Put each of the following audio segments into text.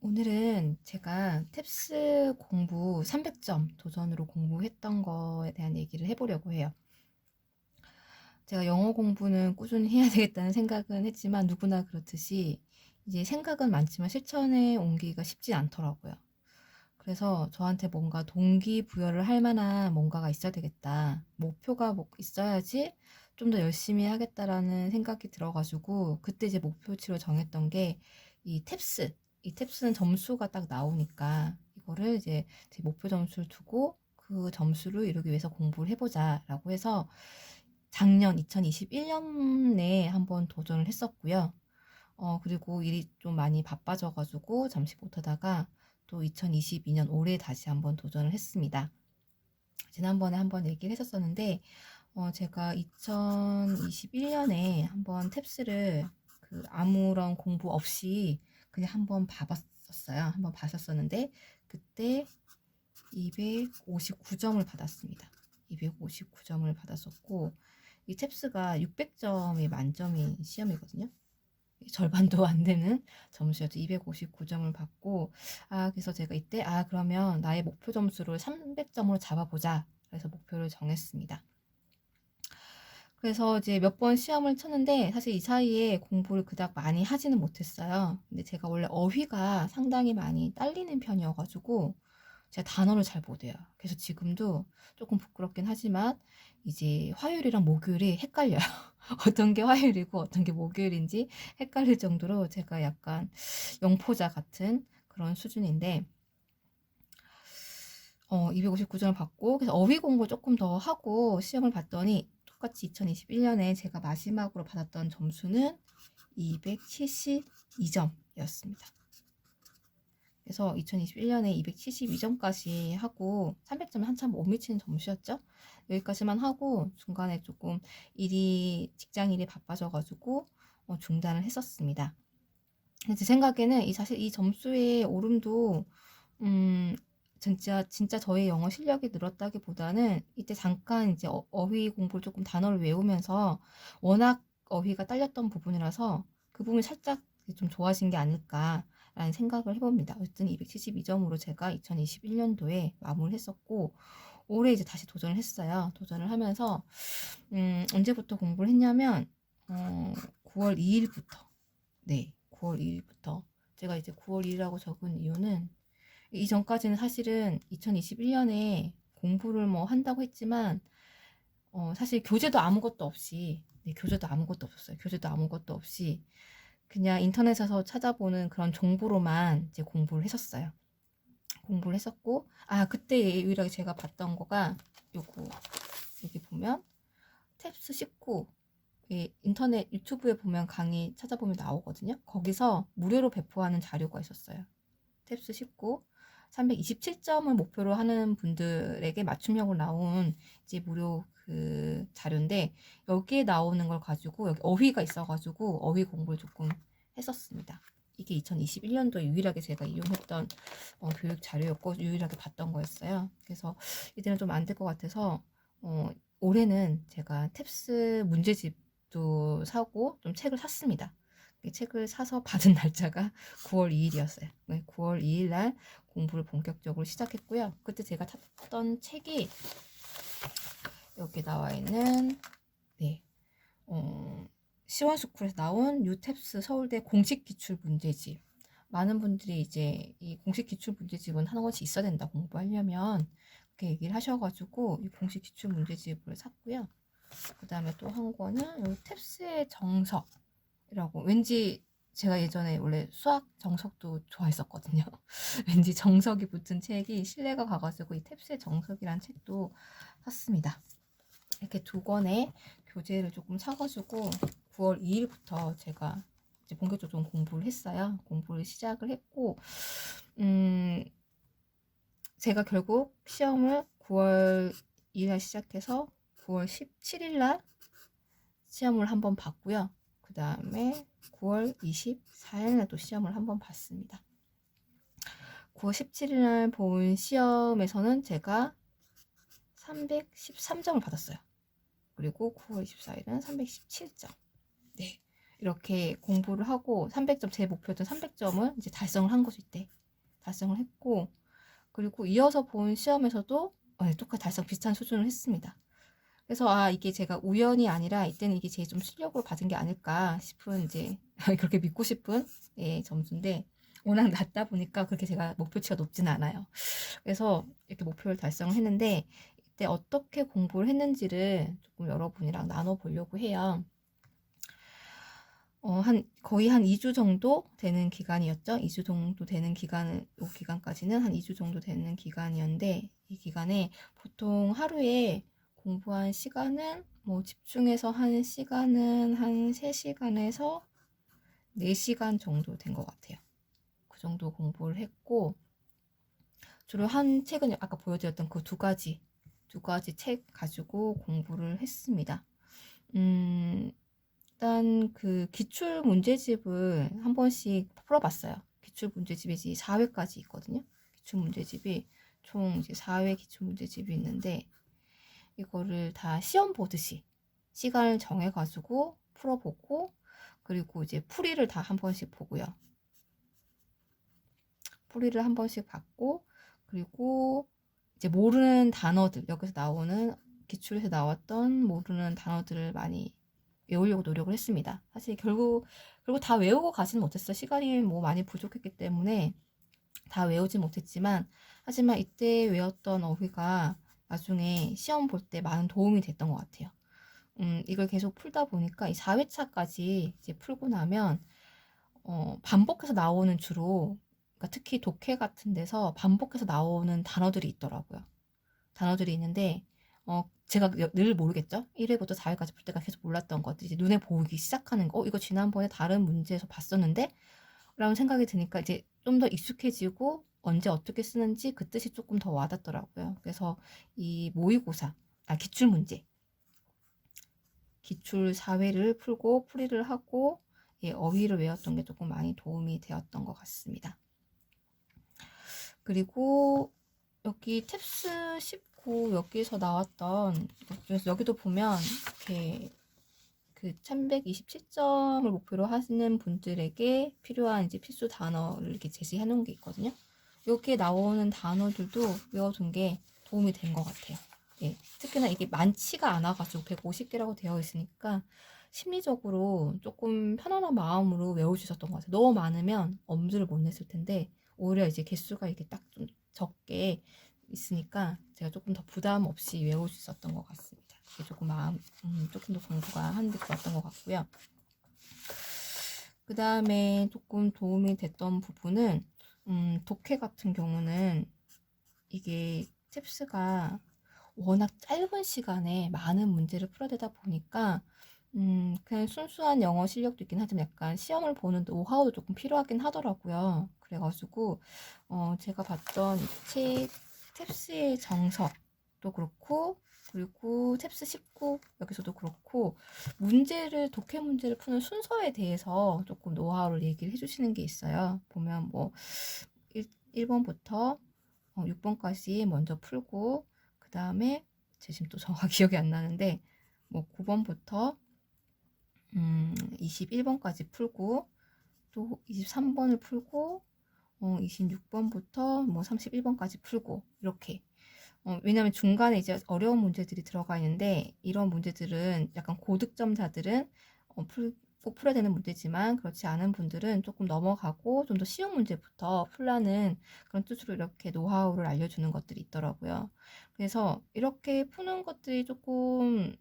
오늘은 제가 탭스 공부 300점 도전으로 공부했던 거에 대한 얘기를 해보려고 해요. 제가 영어 공부는 꾸준히 해야 되겠다는 생각은 했지만 누구나 그렇듯이 이제 생각은 많지만 실천에 옮기기가 쉽지 않더라고요. 그래서 저한테 뭔가 동기부여를 할 만한 뭔가가 있어야 되겠다. 목표가 있어야지 좀 더 열심히 하겠다라는 생각이 들어가지고 그때 이제 목표치로 정했던 게 이 탭스. 이 탭스는 점수가 딱 나오니까 이거를 이제 제 목표 점수를 두고 그 점수를 이루기 위해서 공부를 해보자라고 해서 작년 2021년에 한번 도전을 했었고요. 그리고 일이 좀 많이 바빠져가지고 잠시 못하다가 또 2022년 올해 다시 한번 도전을 했습니다. 지난번에 한번 얘기를 했었었는데, 제가 2021년에 한번 탭스를 그 아무런 공부 없이 그냥 한번 봐봤었어요. 한번 봤었었는데, 그때 259점을 받았습니다. 259점을 받았었고, 이 탭스가 600점이 만점인 시험이거든요. 절반도 안 되는 점수였죠. 259점을 받고, 그래서 제가 이때, 그러면 나의 목표 점수를 300점으로 잡아보자. 그래서 목표를 정했습니다. 그래서 이제 몇 번 시험을 쳤는데, 사실 이 사이에 공부를 그닥 많이 하지는 못했어요. 근데 제가 원래 어휘가 상당히 많이 딸리는 편이어가지고, 제가 단어를 잘 못 외워요. 그래서 지금도 조금 부끄럽긴 하지만, 이제 화요일이랑 목요일이 헷갈려요. 어떤 게 화요일이고 어떤 게 목요일인지 헷갈릴 정도로 제가 약간 영포자 같은 그런 수준인데 259점을 받고 그래서 어휘 공부 조금 더 하고 시험을 봤더니 똑같이 2021년에 제가 마지막으로 받았던 점수는 272점이었습니다. 그래서 2021년에 272점까지 하고 300점은 한참 못 미치는 점수였죠. 여기까지만 하고 중간에 조금 직장 일이 바빠져가지고 중단을 했었습니다. 근데 제 생각에는 사실 이 점수의 오름도 진짜 저의 영어 실력이 늘었다기보다는 이때 잠깐 이제 어휘 공부를 조금 단어를 외우면서 워낙 어휘가 딸렸던 부분이라서 그 부분이 살짝 좀 좋아진 게 아닐까라는 생각을 해봅니다. 어쨌든 272점으로 제가 2021년도에 마무리했었고 올해 이제 다시 도전을 했어요. 도전을 하면서 언제부터 공부를 했냐면 9월 2일부터 9월 2일부터 제가 이제 9월 2일이라고 적은 이유는 이전까지는 사실은 2021년에 공부를 뭐 한다고 했지만 사실 교재도 아무것도 없이 교재도 아무것도 없었어요. 교재도 아무것도 없이 그냥 인터넷에서 찾아보는 그런 정보로만 이제 공부를 했었어요. 공부를 했었고 그때 유일하게 제가 봤던 거가 요거 여기 보면 탭스 19 인터넷 유튜브에 보면 강의 찾아보면 나오거든요. 거기서 무료로 배포하는 자료가 있었어요. 탭스 19 327점을 목표로 하는 분들에게 맞춤형으로 나온 이제 무료 그 자료인데 여기에 나오는 걸 가지고 여기 어휘가 있어가지고 어휘 공부를 조금 했었습니다. 이게 2021년도 유일하게 제가 이용했던 교육 자료였고 유일하게 봤던 거였어요. 그래서 이때는 좀 안 될 것 같아서 올해는 제가 탭스 문제집도 사고 좀 책을 샀습니다. 이 책을 사서 받은 날짜가 9월 2일이었어요. 9월 2일 날 공부를 본격적으로 시작했고요. 그때 제가 샀던 책이 여기 나와 있는 시원스쿨에서 나온 뉴탭스 서울대 공식 기출 문제집. 많은 분들이 이제 이 공식 기출 문제집은 하나 권씩 있어야 된다 공부하려면 그렇게 얘기를 하셔가지고 이 공식 기출 문제집을 샀고요. 그 다음에 또 한 권은 여기 탭스의 정석이라고 왠지 제가 예전에 원래 수학 정석도 좋아했었거든요. 왠지 정석이 붙은 책이 신뢰가 가가지고 이 탭스의 정석이란 책도 샀습니다. 이렇게 두 권의 교재를 조금 사가지고 9월 2일부터 제가 이제 본격적으로 좀 공부를 했어요. 공부를 시작을 했고, 제가 결국 시험을 9월 2일 시작해서 9월 17일 날 시험을 한번 봤고요. 그 다음에 9월 24일 날 또 시험을 한번 봤습니다. 9월 17일 날 본 시험에서는 제가 313점을 받았어요. 그리고 9월 24일은 317점. 이렇게 공부를 하고 300점, 제 목표였던 300점을 이제 달성을 한 거죠. 이때 달성을 했고, 그리고 이어서 본 시험에서도 똑같이 달성 비슷한 수준을 했습니다. 그래서 이게 제가 우연이 아니라 이때는 이게 제 좀 실력으로 받은 게 아닐까 싶은, 이제 그렇게 믿고 싶은 점수인데, 워낙 낮다 보니까 그렇게 제가 목표치가 높진 않아요. 그래서 이렇게 목표를 달성했는데, 이때 어떻게 공부를 했는지를 조금 여러분이랑 나눠보려고 해요. 거의 한 2주 정도 되는 기간이었죠. 2주 정도 되는 기간은, 이 기간까지는 한 2주 정도 되는 기간이었는데, 이 기간에 보통 하루에 공부한 시간은, 뭐 집중해서 한 시간은 한 3시간에서 4시간 정도 된 것 같아요. 그 정도 공부를 했고, 주로 한 책은 아까 보여드렸던 그 두 가지 책 가지고 공부를 했습니다. 일단 그 기출 문제집을 한 번씩 풀어봤어요. 기출 문제집이 4회까지 있거든요. 기출 문제집이 총 이제 4회 기출 문제집이 있는데, 이거를 다 시험 보듯이 시간을 정해가지고 풀어보고, 그리고 이제 풀이를 다 한 번씩 보고요. 풀이를 한 번씩 받고, 그리고 이제 모르는 단어들, 여기서 나오는 기출에서 나왔던 모르는 단어들을 많이 외우려고 노력을 했습니다. 사실 결국 다 외우고 가지는 못했어요. 시간이 뭐 많이 부족했기 때문에 다 외우지 못했지만, 하지만 이때 외웠던 어휘가 나중에 시험 볼 때 많은 도움이 됐던 것 같아요. 이걸 계속 풀다 보니까 이 4회차까지 이제 풀고 나면 반복해서 나오는, 주로 그러니까 특히 독해 같은 데서 반복해서 나오는 단어들이 있더라고요. 단어들이 있는데, 제가 늘 모르겠죠? 1회부터 4회까지 볼 때가 계속 몰랐던 것들, 이제 눈에 보이기 시작하는 거, 이거 지난번에 다른 문제에서 봤었는데? 라는 생각이 드니까 이제 좀 더 익숙해지고, 언제 어떻게 쓰는지 그 뜻이 조금 더 와닿더라고요. 그래서 이 모의고사, 기출문제, 기출 4회를 풀고 풀이를 하고, 어휘를 외웠던 게 조금 많이 도움이 되었던 것 같습니다. 그리고 여기 탭스 19 여기서 나왔던, 그래서 여기도 보면 이렇게 그 1127점을 목표로 하시는 분들에게 필요한 이제 필수 단어를 이렇게 제시해 놓은 게 있거든요. 여기에 나오는 단어들도 외워둔 게 도움이 된 것 같아요. 특히나 이게 많지가 않아가지고 150개라고 되어 있으니까 심리적으로 조금 편안한 마음으로 외울 수 있었던 것 같아요. 너무 많으면 엄두를 못 냈을 텐데, 오히려 이제 개수가 이렇게 딱 좀 적게 있으니까 제가 조금 더 부담 없이 외울 수 있었던 것 같습니다. 이게 조금 조금 더 공부가 하는데 좋았던 것 같고요. 그 다음에 조금 도움이 됐던 부분은, 독해 같은 경우는 이게 챕스가 워낙 짧은 시간에 많은 문제를 풀어야 되다 보니까, 그냥 순수한 영어 실력도 있긴 하지만 약간 시험을 보는 노하우도 조금 필요하긴 하더라고요. 그래가지고 제가 봤던 책 탭스의 정석도 그렇고, 그리고 탭스 19 여기서도 그렇고, 독해 문제를 푸는 순서에 대해서 조금 노하우를 얘기를 해주시는 게 있어요. 보면 뭐 1번부터 6번까지 먼저 풀고, 그 다음에 제 지금 또 정확히 기억이 안 나는데, 뭐 9번부터 21번까지 풀고, 또 23번을 풀고, 26번부터 뭐 31번까지 풀고, 이렇게. 왜냐면 중간에 이제 어려운 문제들이 들어가 있는데, 이런 문제들은 약간 고득점자들은 꼭 풀어야 되는 문제지만, 그렇지 않은 분들은 조금 넘어가고 좀 더 쉬운 문제부터 풀라는 그런 뜻으로 이렇게 노하우를 알려주는 것들이 있더라고요. 그래서 이렇게 푸는 것들이 조금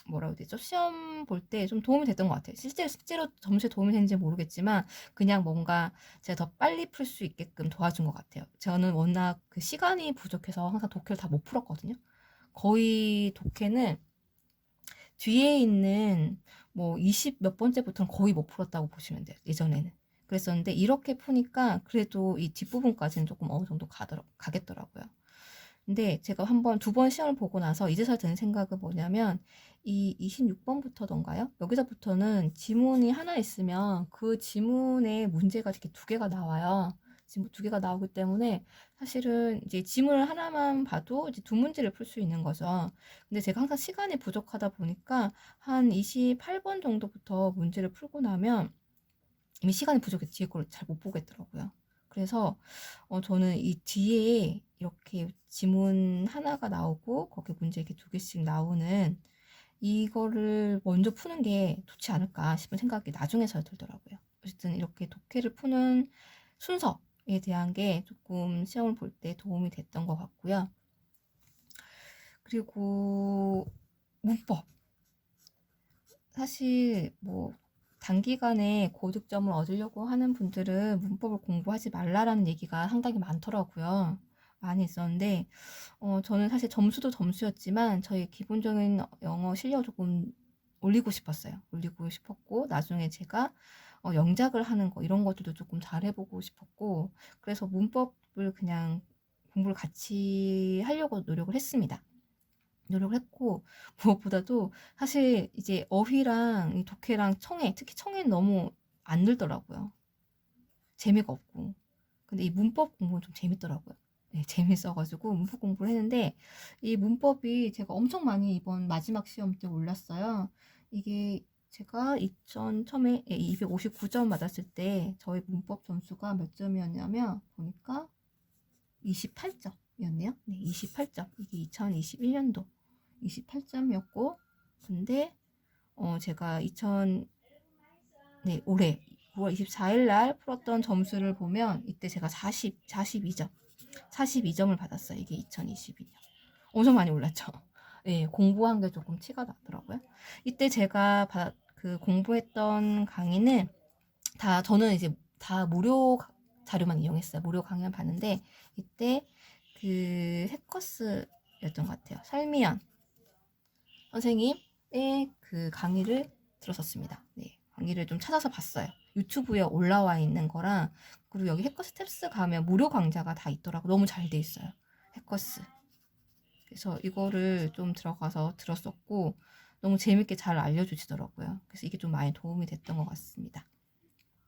뭐라고 해야 되죠? 시험 볼 때 좀 도움이 됐던 것 같아요. 실제로 점수에 도움이 되는지 모르겠지만, 그냥 뭔가 제가 더 빨리 풀 수 있게끔 도와준 것 같아요. 저는 워낙 그 시간이 부족해서 항상 독해를 다 못 풀었거든요. 거의 독해는 뒤에 있는 뭐 20 몇 번째부터는 거의 못 풀었다고 보시면 돼요. 예전에는. 그랬었는데, 이렇게 푸니까 그래도 이 뒷부분까지는 조금 어느 정도 가겠더라고요. 근데 제가 두 번 시험을 보고 나서 이제서 드는 생각은 뭐냐면, 이 26번부터던가요? 여기서부터는 지문이 하나 있으면 그 지문에 문제가 이렇게 두 개가 나와요. 지금 두 개가 나오기 때문에 사실은 이제 지문을 하나만 봐도 이제 두 문제를 풀 수 있는 거죠. 근데 제가 항상 시간이 부족하다 보니까 한 28번 정도부터 문제를 풀고 나면 이미 시간이 부족해서 뒤에 걸 잘 못 보겠더라고요. 그래서 저는 이 뒤에 이렇게 지문 하나가 나오고 거기에 문제 이렇게 두 개씩 나오는 이거를 먼저 푸는 게 좋지 않을까 싶은 생각이 나중에서야 들더라고요. 어쨌든 이렇게 독해를 푸는 순서에 대한 게 조금 시험을 볼 때 도움이 됐던 것 같고요. 그리고 문법. 사실 뭐 단기간에 고득점을 얻으려고 하는 분들은 문법을 공부하지 말라라는 얘기가 상당히 많더라고요. 많이 있었는데 저는 사실 점수도 점수였지만 저희 기본적인 영어 실력을 조금 올리고 싶었어요. 올리고 싶었고 나중에 제가 영작을 하는 거 이런 것들도 조금 잘 해보고 싶었고 그래서 문법을 그냥 공부를 같이 하려고 노력을 했습니다. 노력을 했고 무엇보다도 사실 이제 어휘랑 이 독해랑 청해 특히 청해는 너무 안 늘더라고요. 재미가 없고 근데 이 문법 공부는 좀 재밌더라고요. 네, 재밌어가지고 문법 공부를 했는데 이 문법이 제가 엄청 많이 이번 마지막 시험 때 올랐어요. 이게 제가 처음에 259점 받았을 때 저희 문법 점수가 몇 점이었냐면 보니까 28점이었네요. 네, 28점. 이게 2021년도 28점이었고 근데 제가 올해 9월 24일 날 풀었던 점수를 보면 이때 제가 42점 42점을 받았어요. 이게 2022년 엄청 많이 올랐죠. 네, 공부한 게 조금 티가 나더라고요. 이때 제가 공부했던 강의는 저는 이제 다 무료 자료만 이용했어요. 무료 강의만 봤는데 이때 그 해커스였던 것 같아요. 설미연 선생님의 그 강의를 들었었습니다. 네, 강의를 좀 찾아서 봤어요. 유튜브에 올라와 있는 거랑 그리고 여기 해커스 탭스 가면 무료 강좌가 다 있더라고. 너무 잘 돼 있어요. 해커스. 그래서 이거를 좀 들어가서 들었었고 너무 재밌게 잘 알려주시더라고요. 그래서 이게 좀 많이 도움이 됐던 것 같습니다.